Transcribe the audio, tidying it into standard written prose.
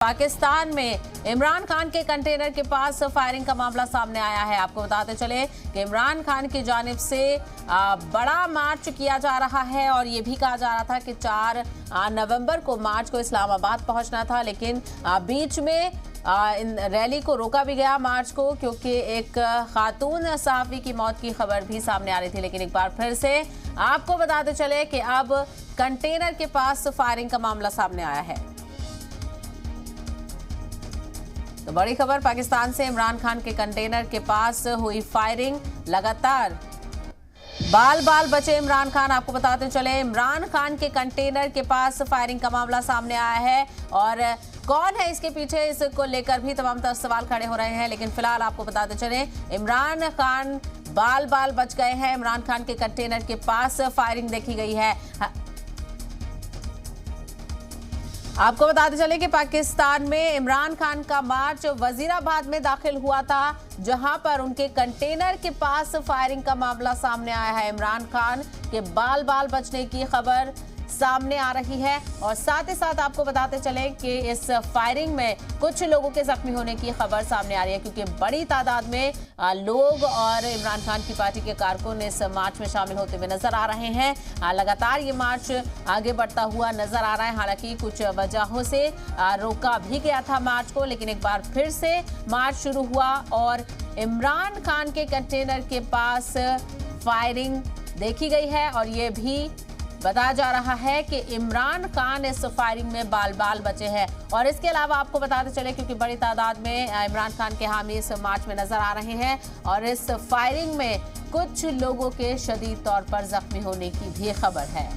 पाकिस्तान में इमरान खान के कंटेनर के पास फायरिंग का मामला सामने आया है। आपको बताते चले कि इमरान खान की जानिब से बड़ा मार्च किया जा रहा है और ये भी कहा जा रहा था कि 4 नवंबर को मार्च को इस्लामाबाद पहुंचना था, लेकिन बीच में इन रैली को रोका भी गया मार्च को, क्योंकि एक खातून सहाफ़ी की मौत की खबर भी सामने आ रही थी। लेकिन एक बार फिर से आपको बताते चले कि अब कंटेनर के पास फायरिंग का मामला सामने आया है। तो बड़ी खबर पाकिस्तान से, इमरान खान के कंटेनर के पास हुई फायरिंग। लगातार बाल बाल बचे इमरान खान। आपको बताते चले इमरान खान के कंटेनर के पास फायरिंग का मामला सामने आया है और कौन है इसके पीछे, इसको लेकर भी तमाम सवाल खड़े हो रहे हैं। लेकिन फिलहाल आपको बताते चले इमरान खान बाल बाल बच गए हैं। इमरान खान के कंटेनर के पास फायरिंग देखी गई है। आपको बताते चले कि पाकिस्तान में इमरान खान का मार्च वजीराबाद में दाखिल हुआ था, जहां पर उनके कंटेनर के पास फायरिंग का मामला सामने आया है। इमरान खान के बाल बाल बचने की खबर सामने आ रही है और साथ ही साथ आपको बताते चले कि इस फायरिंग में कुछ लोगों के जख्मी होने की खबर सामने आ रही है, क्योंकि बड़ी तादाद में लोग और इमरान खान की पार्टी के कारकुन इस मार्च में शामिल होते हुए नजर आ रहे हैं। लगातार ये मार्च आगे बढ़ता हुआ नजर आ रहा है। हालांकि कुछ वजहों से रोका भी गया था मार्च को, लेकिन एक बार फिर से मार्च शुरू हुआ और इमरान खान के कंटेनर के पास फायरिंग देखी गई है और ये भी बताया जा रहा है कि इमरान खान इस फायरिंग में बाल बाल बचे हैं। और इसके अलावा आपको बताते चले, क्योंकि बड़ी तादाद में इमरान खान के हामी इस मार्च में नजर आ रहे हैं और इस फायरिंग में कुछ लोगों के शदीद तौर पर जख्मी होने की भी खबर है।